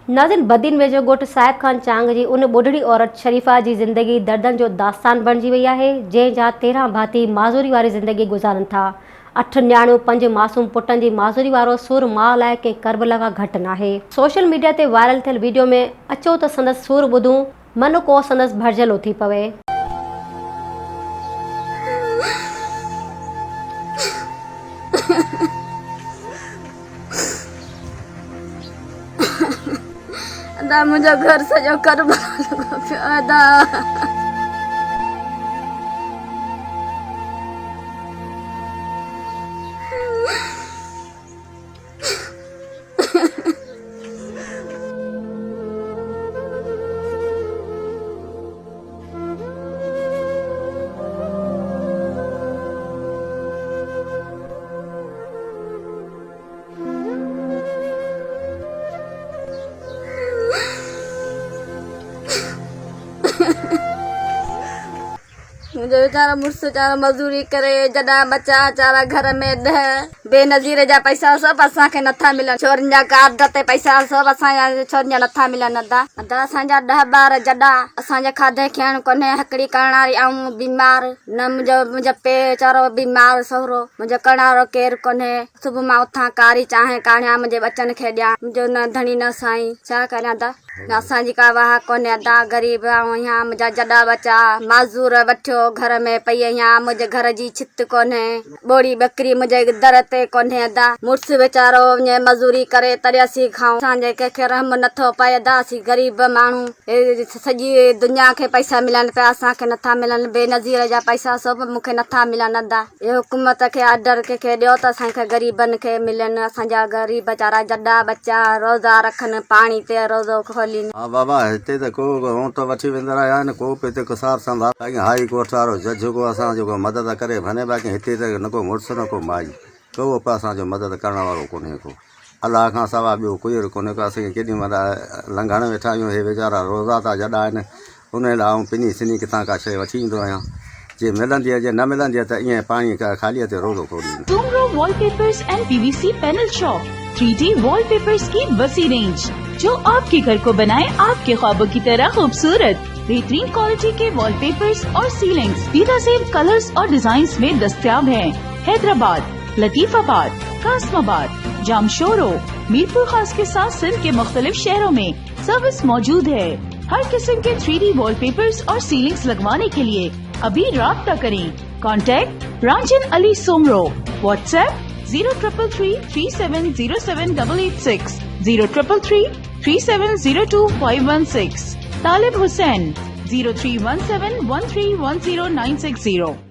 नाज़िन बदीन वेझो ॻोठ साहिब खान चांग जी उन ॿुढड़ी औरत शरीफ़ा जी ज़िंदगी दर्दनि जो दास्तान बणिजी वई आहे, जंहिंजा 13 भाती माज़ूरी वारी ज़िंदगी गुज़ारनि था। 8 न्याणियूं 5 मासूम पुटनि जी माज़ूरी वारो सुर माउ लाइ कंहिं करबला खां घटि नाहे। सोशल मीडिया ते वायरल थियल वीडियो में अचो त संदसि सुर ॿुधूं, मन को संदसि भरिजलो थी पवे। अदा मुझे घर सजो करबला लॻो पियो अदा। मुझे बेचारा मुझसे चारा मजदूरी करे जॾा बच्चा चारा घर में ॾह बेनज़ीर जा पैसा सभु असांखे नथा मिलनि। छोरनि जा कार्ड ते पैसा सभु असांजा छोरनि जा नथा मिलनि। अदा असांजा 10 ॿार जॾा असांजे खाधे खाइण कोन्हे। हिकिड़ी करणवारी ऐं बीमार न मुंहिंजो पेचारो बीमार सहुरो मुंहिंजो करण वारो केरु कोन्हे। सुबुह मां उथां कारी चांहि काढ़ियां मुंहिंजे बच्चनि खे ॾियां। मुंहिंजो न धणी न साईं छा करियां अदा। असांजी का वाह कोन्हे अदा। ग़रीब ऐं यहाँ मुंहिंजा जॾा बच्चा माज़ूर वठियो घर में पई यहाँ। मुंहिंजे घर जी छित कोन्हे। ॿोड़ी ॿकरी मुंहिंजे दर ते कोन्हे अदा। मुड़ुसु वीचारो मज़ूरी करे तॾहिं असीं खाऊं। असांजे कंहिंखे रहम नथो पए अदा। असीं ग़रीब माण्हू सॼी दुनिया खे पैसा मिलनि पिया, असांखे नथा मिलनि। बेनज़ीर जा पैसा सभु मूंखे नथा मिलनि अदा। इहो हुकूमत खे ऑर्डर कंहिंखे ॾियो त असांखे ग़रीबनि खे मिलनि। असांजा ग़रीब वीचारा जॾा बच्चा रोज़ा रखनि पाणी ते रोज़ो खोलीनि। हाँ बाबा हिते त को तो वठी वेंदा रहिया आहिनि। को हिते कुसार संदा हाई कोर्ट वारो जज को असां जेको मदद करे भने बाक़ी हिते त न को मुड़ुसु न को माई को बि असांजो मदद करण वारो कोन्हे को। अलाह खां सवाइ ॿियो कोई कोन्हे को। असांखे केॾी महिल लंघण वेठा आहियूं। हे वीचारा रोज़ा था जॾा आहिनि। उन लाइ आऊं पिनी सिनी किथां का शइ वठी ईंदो आहियां। जे मिलंदी आहे जे न मिलंदी आहे त ईअं पाणी खाली ते रोज़ो खोलींदो। Soomro wallpapers and PVC panel shop 3D wallpapers की बसी रेंज जो आपके घर को बनाए आपके ख्वाबों की तरह खूबसूरत। बेहतरीन क्वालिटी के वॉलपेपर्स और सीलिंग्स बेनज़ीर कलर्स और डिजाइन्स में दस्तयाब हैं। हैदराबाद, लतीफाबाद, कासमाबाद, जामशोरो, मीरपुर खास के साथ सिंध के मुख्तलिफ शहरों में सर्विस मौजूद है। हर किस्म के 3D वॉलपेपर्स और सीलिंग्स लगवाने के लिए अभी राब्ता करें। कॉन्टैक्ट रांझन अली सोमरो। व्हाट्सएप 0333370786 03333702 516। तालिब हुसैन 031713109660।